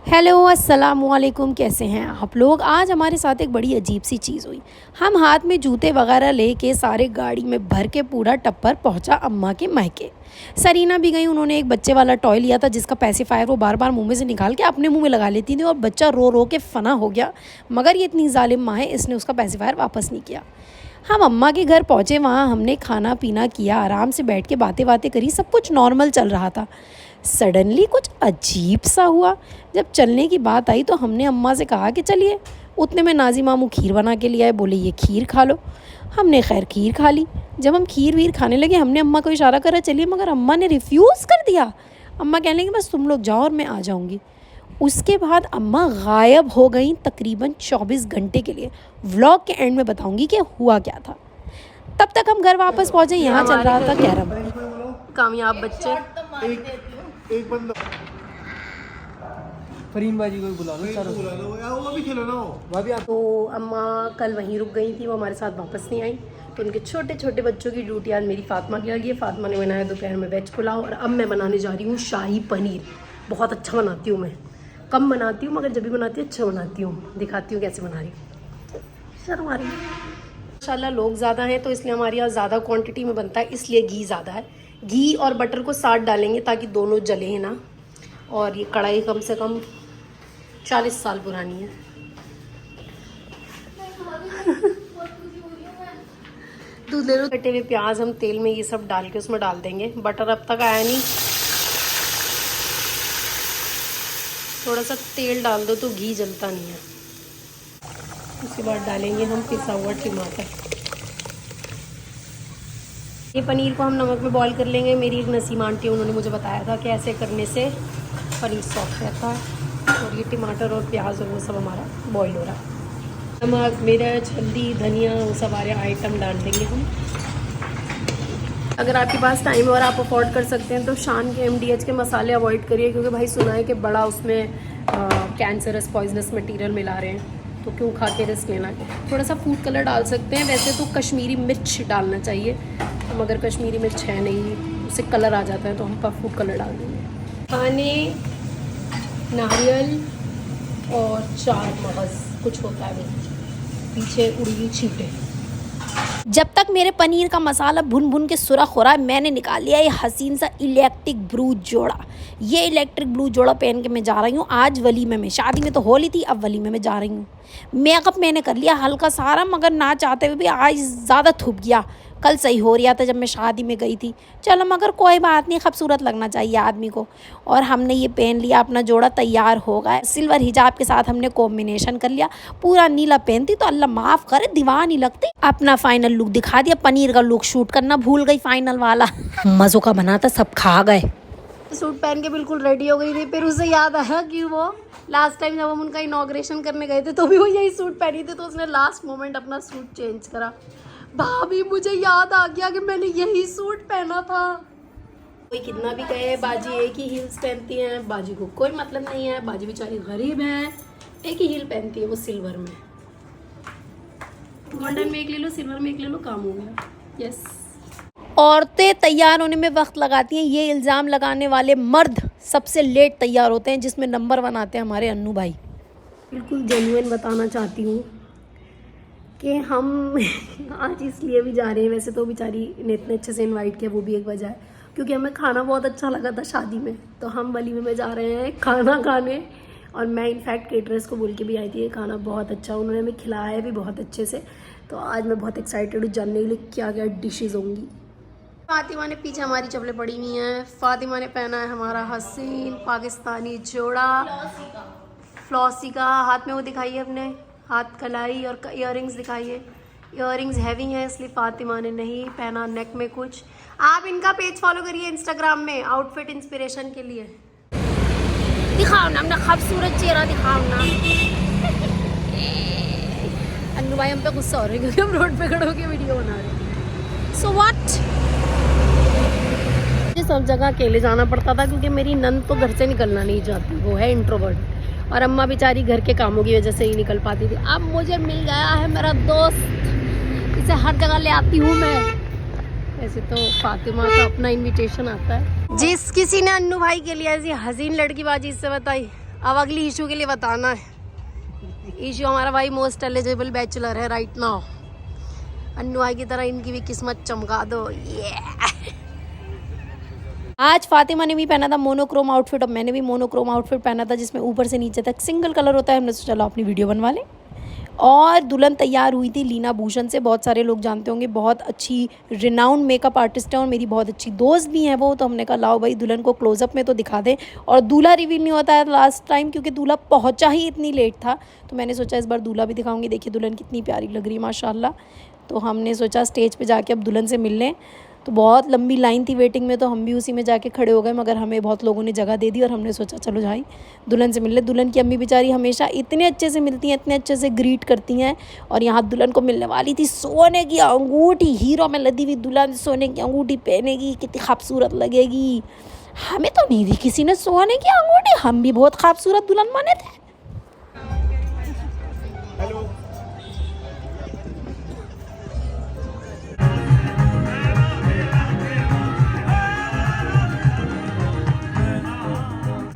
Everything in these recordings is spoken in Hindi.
हेलो अस्सलाम वालेकुम, कैसे हैं आप लोग। आज हमारे साथ एक बड़ी अजीब सी चीज़ हुई। हम हाथ में जूते वगैरह लेके सारे गाड़ी में भर के पूरा टप्पर पहुंचा अम्मा के मायके। सरीना भी गई, उन्होंने एक बच्चे वाला टॉय लिया था जिसका पैसिफायर वो बार बार मुंह में से निकाल के अपने मुंह में लगा लेती थी और बच्चा रो रो के फना हो गया। मगर ये इतनी जालिम माँ है, इसने उसका पैसिफायर वापस नहीं किया। हम अम्मा के घर पहुँचे, वहाँ हमने खाना पीना किया, आराम से बैठ के बातें बातें करी, सब कुछ नॉर्मल चल रहा था। सडनली कुछ अजीब सा हुआ। जब चलने की बात आई तो हमने अम्मा से कहा कि चलिए। उतने में नाजी मामू खीर बना के लिए आए, बोले ये खीर खा लो। हमने खैर खीर खा ली। जब हम खीर वीर खाने लगे हमने अम्मा को इशारा करा चलिए, मगर अम्मा ने रिफ्यूज़ कर दिया। अम्मा कहने लगी बस तुम लोग जाओ और मैं आ जाऊँगी। उसके बाद अम्मा गायब हो गई तकरीबन 24 घंटे के लिए। व्लॉग के एंड में बताऊँगी कि हुआ क्या था। तब तक हम घर वापस पहुँचे, यहाँ चल रहा था कैरम। कामयाब बच्चे। एक बंदा फरीन बाजी को बुला लो, सारा बुला लो यार, वो भी खेलो ना भाभी आप। तो अम्मा कल वहीं रुक गई थी, वो हमारे साथ वापस नहीं आई। तो उनके छोटे छोटे बच्चों की ड्यूटी आज मेरी फातिमा की लगी है। फातिमा ने बनाया दोपहर में वेज पुलाव और अब मैं बनाने जा रही हूँ शाही पनीर। बहुत अच्छा बनाती हूँ मैं, कम बनाती हूँ मगर जब भी बनाती हूँ अच्छा बनाती हूँ। दिखाती हूँ कैसे बना रही हूँ। शर्म आ रही है। माशाल्लाह लोग ज़्यादा हैं तो इसलिए हमारे यहाँ ज़्यादा क्वांटिटी में बनता है, इसलिए घी ज़्यादा है। घी और बटर को साथ डालेंगे ताकि दोनों जले ना। और ये कढ़ाई कम से कम 40 साल पुरानी है। दूध ले लो। कटे हुए प्याज हम तेल में ये सब डाल के उसमें डाल देंगे। बटर अब तक आया नहीं, थोड़ा सा तेल डाल दो तो घी जलता नहीं है। उसके बाद डालेंगे हम पिसा हुआ टमाटर। ये पनीर को हम नमक में बॉईल कर लेंगे। मेरी एक नसीम आंटी उन्होंने मुझे बताया था कि ऐसे करने से पनीर सॉफ्ट रहता है। और ये टमाटर और प्याज और वो सब हमारा बॉईल हो रहा है। नमक, मिर्च, हल्दी, धनिया, वो सारे आइटम डाल देंगे हम। अगर आपके पास टाइम है और आप अफोर्ड कर सकते हैं तो शान के MDH के मसाले अवॉइड करिए, क्योंकि भाई सुना है कि बड़ा उसमें कैंसरस पॉइजनस मटीरियल मिला रहे हैं, तो क्यों खा के रिस्क लेना है। थोड़ा सा फूड कलर डाल सकते हैं, वैसे तो कश्मीरी मिर्च डालना चाहिए, तो मगर कश्मीरी मिर्च है नहीं, उससे कलर आ जाता है, तो हम फूड कलर डाल देंगे। खाने, नारियल और 4 मगज़ कुछ होता है पीछे उड़ी हुई छींटे। जब तक मेरे पनीर का मसाला भुन भुन के सुरख हो रहा है, मैंने निकाल लिया ये हसीन सा इलेक्ट्रिक ब्लू जोड़ा। ये इलेक्ट्रिक ब्लू जोड़ा पहन के मैं जा रही हूँ आज वलीमे में। शादी में तो होली थी, अब वलीमे में जा रही हूँ। मेकअप मैंने कर लिया हल्का सारा, मगर ना चाहते हुए भी आज ज़्यादा थुप गया। कल सही हो रहा था जब मैं शादी में गई थी। चलो मगर कोई बात नहीं, खूबसूरत लगना चाहिए आदमी को। और हमने ये पहन लिया, अपना जोड़ा तैयार हो गया। सिल्वर हिजाब के साथ हमने कॉम्बिनेशन कर लिया। पूरा नीला पहनती तो अल्लाह माफ़ करे दीवानी लगती। अपना फाइनल लुक दिखा दिया। पनीर का लुक शूट करना भूल गई फाइनल वाला। मज़ों का बना था, सब खा गए। सूट पहन के बिल्कुल रेडी हो गई थी, फिर उसे याद आया कि वो लास्ट टाइम जब हम उनका इनॉग्रेशन करने गए थे तो भी वो यही सूट पहनी थी, तो उसने लास्ट मोमेंट अपना सूट चेंज करा। भाभी मुझे याद आ गया कि मैंने यही सूट पहना था। कोई कितना भी कहे बाजी एक ही हील्स पहनती हैं, बाजी को कोई मतलब नहीं है। बाजी बेचारी गरीब है, एक ही हील पहनती है, वो सिल्वर में। गोल्डन में एक ले लो, सिल्वर में एक ले लो, काम हो गया। यस। औरतें तैयार होने में वक्त लगाती हैं, ये इल्ज़ाम लगाने वाले मर्द सबसे लेट तैयार होते हैं, जिसमें नंबर 1 आते हैं हमारे अन्नू भाई। बिल्कुल जेन्युइन बताना चाहती हूँ कि हम आज इसलिए भी जा रहे हैं। वैसे तो बेचारी ने इतने अच्छे से इनवाइट किया, वो भी एक वजह है, क्योंकि हमें खाना बहुत अच्छा लगा था शादी में, तो हम वलीमे में जा रहे हैं खाना खाने। और मैं इनफैक्ट केटरर्स को बोल के भी आई थी, ये खाना बहुत अच्छा, उन्होंने हमें खिलाया भी बहुत अच्छे से। तो आज मैं बहुत एक्साइटेड हूँ जानने के लिए क्या क्या डिशेज़ होंगी। फातिमा ने पीछे हमारी चप्पलें पड़ी हुई हैं। फातिमा ने पहना है हमारा हसीन पाकिस्तानी जोड़ा फ्लॉसी का। हाथ में वो दिखाइए, अपने हाथ कलाई और इयररिंग्स दिखाइए। इयररिंग्स हैवी हैं इसलिए फातिमा ने नहीं पहना नेक में कुछ। आप इनका पेज फॉलो करिए इंस्टाग्राम में आउटफिट इंस्पिरेशन के लिए। दिखाओ ना अपना खूबसूरत चेहरा, दिखाओ ना। अन्नू भाई हम पे गुस्सा हो रहे हैं क्योंकि हम रोड पे खड़े होकर वीडियो बना रहे हैं। सो व्हाट, सब जगह अकेले जाना पड़ता था क्योंकि मेरी नंद तो घर से निकलना नहीं चाहती, वो है इंट्रोवर्ट। और अम्मा बेचारी घर के कामों की वजह से ही निकल पाती थी। अब मुझे मिल गया है मेरा दोस्त, इसे हर जगह ले आती हूँ मैं। वैसे तो फातिमा का अपना इनविटेशन आता है। जिस किसी ने अन्नू भाई के लिए ऐसी हसीन लड़की बाजी इससे बताई, अब अगली इशू के लिए बताना है। इशू हमारा भाई मोस्ट एलिजिबल बैचलर है राइट नाउ। अन्नू भाई की तरह इनकी भी किस्मत चमका दो। आज फातिमा ने भी पहना था मोनोक्रोम आउटफिट और मैंने भी मोनोक्रोम आउटफिट पहना था जिसमें ऊपर से नीचे तक सिंगल कलर होता है। हमने सोचा चलो अपनी वीडियो बनवा लें। और दुल्हन तैयार हुई थी लीना भूषण से, बहुत सारे लोग जानते होंगे, बहुत अच्छी रिनाउंड मेकअप आर्टिस्ट है और मेरी बहुत अच्छी दोस्त भी हैं वो। तो हमने कहा लाओ भाई दुल्हन को क्लोजअप में तो दिखा दें। और दूल्हा रिवील नहीं होता है लास्ट टाइम क्योंकि दूल्हा पहुंचा ही इतनी लेट था, तो मैंने सोचा इस बार दूल्हा भी दिखाऊंगी। देखिए दुल्हन कितनी प्यारी लग रही है माशाल्लाह। तो हमने सोचा स्टेज पे जाके अब दुल्हन से मिल लें। तो बहुत लंबी लाइन थी वेटिंग में, तो हम भी उसी में जाके खड़े हो गए, मगर हमें बहुत लोगों ने जगह दे दी और हमने सोचा चलो भाई दुल्हन से मिल ले। दुल्हन की अम्मी बेचारी हमेशा इतने अच्छे से मिलती हैं, इतने अच्छे से ग्रीट करती हैं। और यहाँ दुल्हन को मिलने वाली थी सोने की अंगूठी, हीरो में लदी हुई दुल्हन सोने की अंगूठी पहनेगी, कितनी खूबसूरत लगेगी। हमें तो नहीं दी किसी ने सोने की अंगूठी, हम भी बहुत खूबसूरत दुल्हन बने थे। हेलो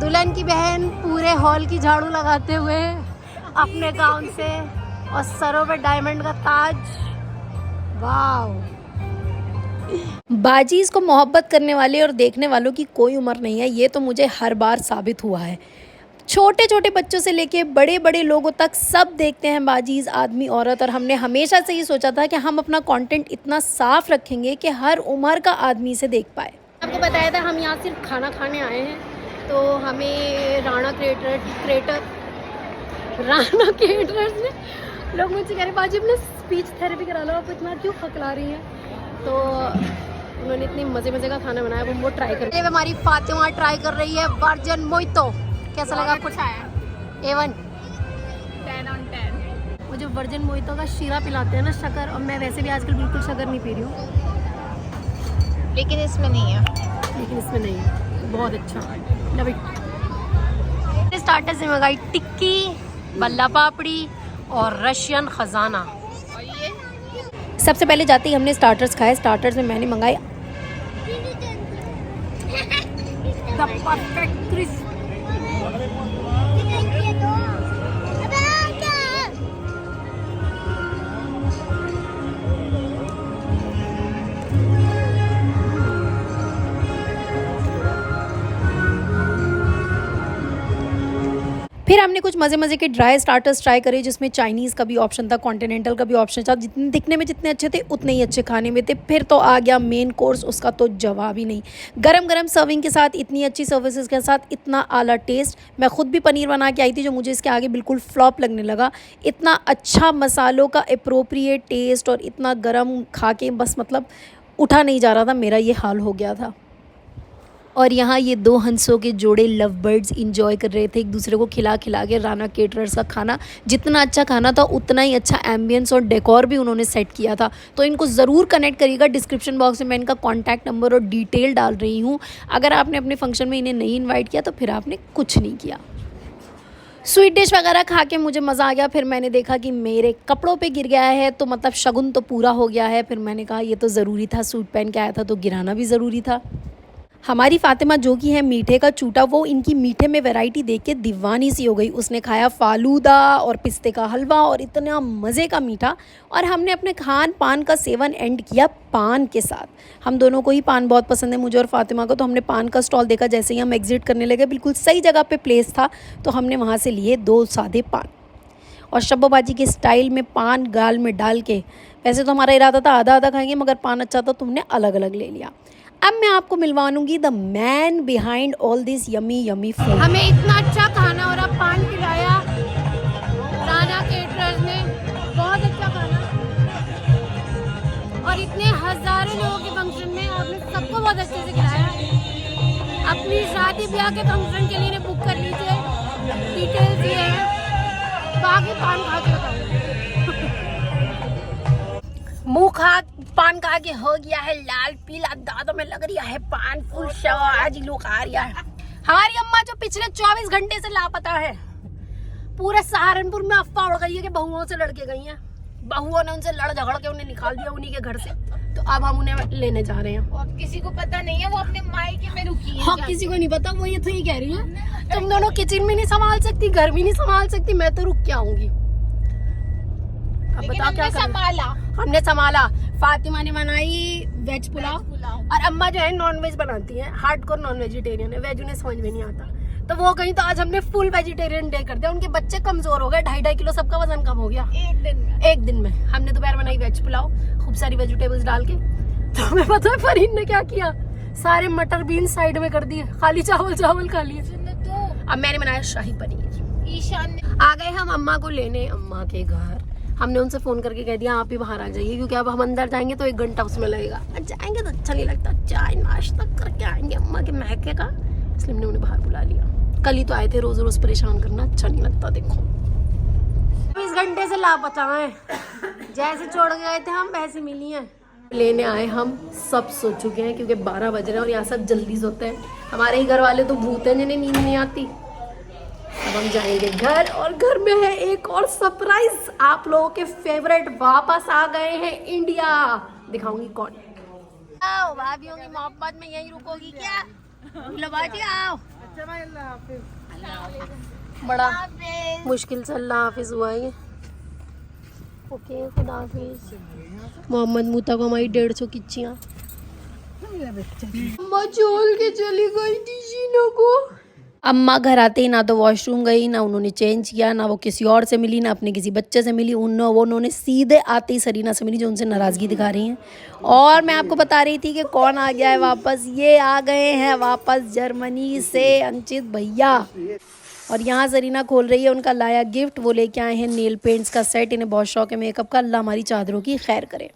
दुल्हन की बहन पूरे हॉल की झाड़ू लगाते हुए अपने गाउन से और सरों पे डायमंड का ताज। वाव। बाजीज को मोहब्बत करने वाले और देखने वालों की कोई उम्र नहीं है, ये तो मुझे हर बार साबित हुआ है। छोटे छोटे बच्चों से लेके बड़े बड़े लोगों तक सब देखते हैं बाजीज, आदमी औरत। और हमने हमेशा से ये सोचा था कि हम अपना कंटेंट इतना साफ रखेंगे कि हर उम्र का आदमी इसे देख पाए। आपको बताया था हम यहाँ सिर्फ खाना खाने आए हैं, तो हमें राणा केटरर्स ने लोग मुझसे कह रहे बाजी अपना स्पीच थेरेपी करा लो, आप इतना क्यों खकला रही हैं। तो उन्होंने इतने मज़े मज़े का खाना बनाया, वो ट्राई कर रहे हैं। हमारी फातिमा ट्राई कर रही है वर्जन मोइतो। कैसा लगा आपको? A1 10 on 10। वो जो वर्जन मोइतो का शीरा पिलाते हैं ना शक्कर, और मैं वैसे भी आजकल बिल्कुल शक्कर नहीं पी रही हूँ, लेकिन इसमें नहीं है। बहुत अच्छा, लव इट। स्टार्टर्स में मंगाई टिक्की, बल्ला पापड़ी और रशियन खजाना। और ये सबसे पहले जाते ही हमने स्टार्टर्स खाए। स्टार्टर्स में मैंने मंगाई द परफेक्ट क्रिस्प। फिर हमने कुछ मज़े के ड्राई स्टार्टर्स ट्राई करे जिसमें चाइनीज़ का भी ऑप्शन था, कॉन्टिनेंटल का भी ऑप्शन था। जितने दिखने में जितने अच्छे थे उतने ही अच्छे खाने में थे। फिर तो आ गया मेन कोर्स, उसका तो जवाब ही नहीं। गरम गरम सर्विंग के साथ, इतनी अच्छी सर्विसेज के साथ, इतना आला टेस्ट। मैं खुद भी पनीर बना के आई थी जो मुझे इसके आगे बिल्कुल फ्लॉप लगने लगा। इतना अच्छा मसालों का अप्रोप्रिएट टेस्ट और इतना गरम खा के बस मतलब उठा नहीं जा रहा था, मेरा ये हाल हो गया था। और यहाँ ये दो हंसों के जोड़े लव बर्ड्स इंजॉय कर रहे थे एक दूसरे को खिला के राणा केटरर्स का खाना। जितना अच्छा खाना था उतना ही अच्छा एम्बियंस और डेकोर भी उन्होंने सेट किया था। तो इनको ज़रूर कनेक्ट करिएगा। डिस्क्रिप्शन बॉक्स में मैं इनका कॉन्टैक्ट नंबर और डिटेल डाल रही हूँ। अगर आपने अपने फंक्शन में इन्हें नहीं इन्वाइट किया तो फिर आपने कुछ नहीं किया। स्वीट डिश वगैरह खा के मुझे मज़ा आ गया। फिर मैंने देखा कि मेरे कपड़ों पे गिर गया है, तो मतलब शगुन तो पूरा हो गया है। फिर मैंने कहा ये तो ज़रूरी था, सूट पहन के आया था तो गिराना भी ज़रूरी था। हमारी फातिमा जो कि है मीठे का चूटा, वो इनकी मीठे में वैरायटी देख के दीवानी सी हो गई। उसने खाया फालूदा और पिस्ते का हलवा और इतना मज़े का मीठा। और हमने अपने खान पान का सेवन एंड किया पान के साथ। हम दोनों को ही पान बहुत पसंद है, मुझे और फातिमा को। तो हमने पान का स्टॉल देखा, जैसे ही हम एग्जिट करने लगे बिल्कुल सही जगह पे प्लेस था, तो हमने वहाँ से लिए 2 सादे पान। और शब्बोबाजी के स्टाइल में पान गाल में डाल के, वैसे तो हमारा इरादा था आधा आधा खाएंगे, मगर पान अच्छा था तो हमने अलग अलग ले लिया। अब मैं आपको मिलवाऊंगी the man behind all this yummy yummy food. हमें इतना अच्छा खाना और अब पान खिलाया राणा केटरर्स ने, बहुत अच्छा खाना। और इतने हजारों लोगों के फंक्शन में आपने सबको बहुत अच्छे से खिलाया। अपनी शादी ब्याह के फंक्शन के लिए बुक कर लीजिए, डिटेल्स ये है। बाकी पान खा के बताऊंगी। मुँह खा पान खा के हो गया है लाल पीला, दांतों में लग रहा है पान, फुल आज लोग आ रहा है। हमारी अम्मा जो पिछले 24 घंटे से लापता है, पूरे सहारनपुर में अफवाह उड़ गई है कि बहुओं से लड़के गई हैं। बहुओं ने उनसे लड़ झगड़ के उन्हें निकाल दिया उन्हीं के घर से। तो अब हम उन्हें लेने जा रहे हैं। और किसी को पता नहीं है, वो अपने मायके में रुकी है। हाँ, किसी को नहीं पता। वो ये तो ही कह रही है तुम दोनों किचन में नहीं संभाल सकती, घर भी नहीं संभाल सकती, मैं तो रुक के आऊंगी। अब बताओ क्या करें? संभाला, हमने संभाला। फातिमा ने बनाई वेज पुलाव और अम्मा जो है नॉन वेज बनाती है, हार्डकोर नॉन वेजिटेरियन है, वेज उन्हें समझ में नहीं आता। तो वो कहीं तो आज हमने फुल वेजिटेरियन डे कर दिया। उनके बच्चे कमजोर हो गए, 2.5 किलो सबका वजन कम हो गया एक दिन में। हमने दोपहर बनाई वेज पुलाव, खूब सारी वेजिटेबल्स डाल के। तो हमें पता है फरीन ने क्या किया, सारे मटर बीन्स साइड में कर दिए, खाली चावल खा लिए। अब मैंने बनाया शाही पनीर। ईशान ने आ गए हम अम्मा को लेने, अम्मा के घर। हमने उनसे फोन करके कह दिया आप ही बाहर आ जाइए, क्योंकि अब हम अंदर जाएंगे तो 1 घंटा उसमें लगेगा, जाएंगे तो अच्छा नहीं लगता, चाय नाश्ता करके आएंगे अम्मा के महके का, इसलिए हमने उन्हें बाहर बुला लिया। कल ही तो आए थे, रोज रोज परेशान करना अच्छा नहीं लगता। देखो 20 घंटे से लापता है, जैसे छोड़ गए थे हम वैसे मिली हैं। लेने आए हम, सब सो चुके हैं क्योंकि 12 बज रहे हैं और यहाँ सब जल्दी सोते हैं। हमारे ही घर वाले तो भूत हैं जिन्हें नींद नहीं आती। अब हम जाएंगे घर, और घर में है एक और सरप्राइज। आप लोगों के फेवरेट वापस आ गए हैं इंडिया, दिखाऊंगी कौन। आओ भाभीयों की मोहब्बत में यही रुकोगी क्या? बाजी आओ। बड़ा मुश्किल से अल्लाह हाफिज हुआ है ये। ओके, खुदा हाफिज। मोहम्मद मूता को हमारी 150 किच्चियाँ अम्मा छोड़ के चली गई थी शीना को। अम्मा घर आते ही ना तो वॉशरूम गई, ना उन्होंने चेंज किया, ना वो किसी और से मिली, ना अपने किसी बच्चे से मिली। उन्होंने सीधे आते ही सरीना से मिली, जो उनसे नाराज़गी दिखा रही हैं। और मैं आपको बता रही थी कि कौन आ गया है वापस। ये आ गए हैं वापस जर्मनी से अंचित भैया। और यहाँ सरीना खोल रही है उनका लाया गिफ्ट। वो लेके आए हैं नेल पेंट्स का सेट। इन्हें बहुत शौक है मेकअप का। अल्लाह हमारी चादरों की खैर करे।